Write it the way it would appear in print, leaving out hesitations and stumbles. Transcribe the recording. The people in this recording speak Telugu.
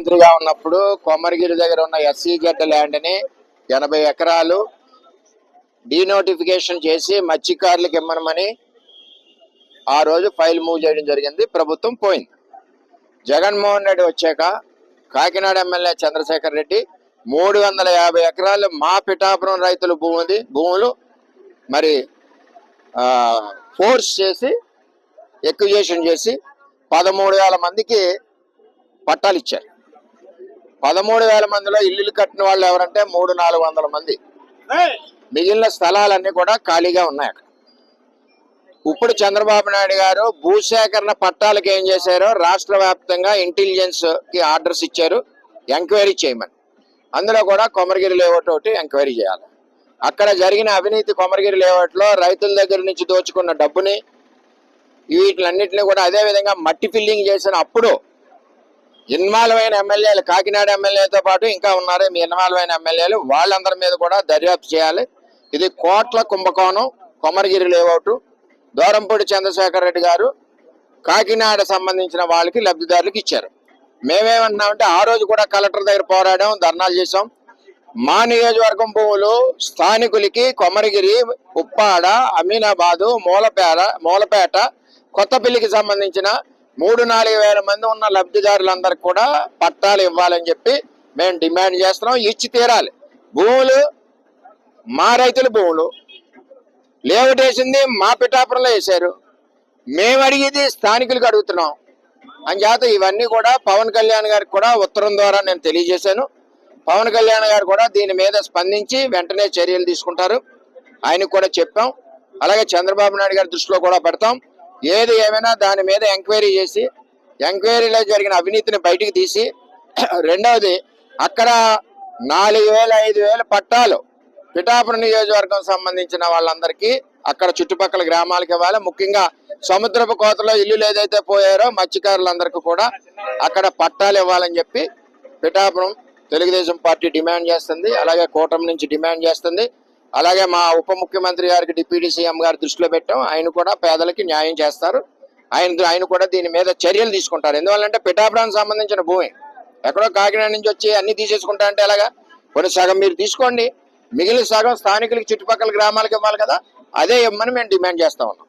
మంత్రిగా ఉన్నప్పుడు కొమరగిరి దగ్గర ఉన్న SEZ ల్యాండ్ ని 80 ఎకరాలు డీనోటిఫికేషన్ చేసి మత్స్యకారులకు ఇమ్మనమని ఆ రోజు ఫైల్ మూవ్ చేయడం జరిగింది. ప్రభుత్వం పోయింది. జగన్మోహన్ రెడ్డి వచ్చాక కాకినాడ ఎమ్మెల్యే చంద్రశేఖర్ రెడ్డి 350 ఎకరాలు మా పిఠాపురం రైతుల భూములు మరి ఫోర్స్ చేసి ఎక్విజేషన్ చేసి 13,000 మందికి పట్టాలు ఇచ్చారు. 13,000 మందిలో ఇల్లులు కట్టిన వాళ్ళు ఎవరంటే 300-400 మంది. మిగిలిన స్థలాలన్నీ కూడా ఖాళీగా ఉన్నాయి అక్కడ. ఇప్పుడు చంద్రబాబు నాయుడు గారు భూసేకరణ పట్టాలకు ఏం చేశారో రాష్ట్ర వ్యాప్తంగా ఇంటెలిజెన్స్ కి ఆర్డర్స్ ఇచ్చారు, ఎంక్వైరీ చేయమని. అందులో కూడా కొమరగిరి లేఅవుట్ ఒకటి ఎంక్వైరీ చేయాలి. అక్కడ జరిగిన అవినీతి కొమరగిరి లేఅవుట్ లో రైతుల దగ్గర నుంచి దోచుకున్న డబ్బుని వీటిలన్నింటినీ కూడా అదే విధంగా మట్టి ఫిల్లింగ్ చేసిన అప్పుడు ఇన్వాల్వ్ అయిన ఎమ్మెల్యేలు, కాకినాడ ఎమ్మెల్యేతో పాటు ఇంకా ఉన్నారు మీ ఇన్వాల్వ్ అయిన ఎమ్మెల్యేలు, వాళ్ళందరి మీద కూడా దర్యాప్తు చేయాలి. ఇది కోట్ల కుంభకోణం. కొమరగిరి లేఅవుట్ దూరంపూడి చంద్రశేఖర్ రెడ్డి గారు కాకినాడ సంబంధించిన వాళ్ళకి లబ్ధిదారులకు ఇచ్చారు. మేమేమన్నామంటే ఆ రోజు కూడా కలెక్టర్ దగ్గర పోరాడాం, ధర్నాలు చేసాం. మా నియోజకవర్గం భూములు స్థానికులకి కొమరగిరి, ఉప్పాడ, అమీనాబాదు, మూలపేట, కొత్తపల్లికి సంబంధించిన 3-4 వేల మంది ఉన్న లబ్ధిదారులందరికీ కూడా పట్టాలు ఇవ్వాలని చెప్పి మేము డిమాండ్ చేస్తున్నాం. ఇచ్చి తీరాలి. భూములు మా రైతుల భూములు, లేఅవుట్ వేసింది మా పిఠాపురంలో వేశారు. మేము అడిగేది స్థానికులకు అడుగుతున్నాం అని చేత ఇవన్నీ కూడా పవన్ కళ్యాణ్ గారికి కూడా ఉత్తరం ద్వారా నేను తెలియజేశాను. పవన్ కళ్యాణ్ గారు కూడా దీని మీద స్పందించి వెంటనే చర్యలు తీసుకుంటారు. ఆయనకు కూడా చెప్పాం. అలాగే చంద్రబాబు నాయుడు గారి దృష్టిలో కూడా పెడతాం. ఏది ఏమైనా దాని మీద ఎంక్వైరీ చేసి ఎంక్వైరీలో జరిగిన అవినీతిని బయటికి తీసి, రెండవది అక్కడ 4,000-5,000 పట్టాలు పిఠాపురం నియోజకవర్గం సంబంధించిన వాళ్ళందరికీ అక్కడ చుట్టుపక్కల గ్రామాలకు ఇవ్వాలి. ముఖ్యంగా సముద్రపు కోతలో ఇల్లులు ఏదైతే పోయారో మత్స్యకారులందరికీ కూడా అక్కడ పట్టాలు ఇవ్వాలని చెప్పి పిఠాపురం తెలుగుదేశం పార్టీ డిమాండ్ చేస్తుంది. అలాగే కూటమి నుంచి డిమాండ్ చేస్తుంది. అలాగే మా ఉప ముఖ్యమంత్రి గారికి డిప్యూటీ సీఎం గారి దృష్టిలో పెట్టాం. ఆయన కూడా పేదలకి న్యాయం చేస్తారు. ఆయన కూడా దీని మీద చర్యలు తీసుకుంటారు. ఎందువల్లంటే పిఠాపురానికి సంబంధించిన భూమి ఎక్కడో కాకినాడ నుంచి వచ్చి అన్ని తీసేసుకుంటా అంటే ఎలాగా? కొన్ని సగం మీరు తీసుకోండి, మిగిలిన సగం స్థానికులకి చుట్టుపక్కల గ్రామాలకు ఇవ్వాలి కదా, అదే ఇవ్వమని మేము డిమాండ్ చేస్తా ఉన్నాం.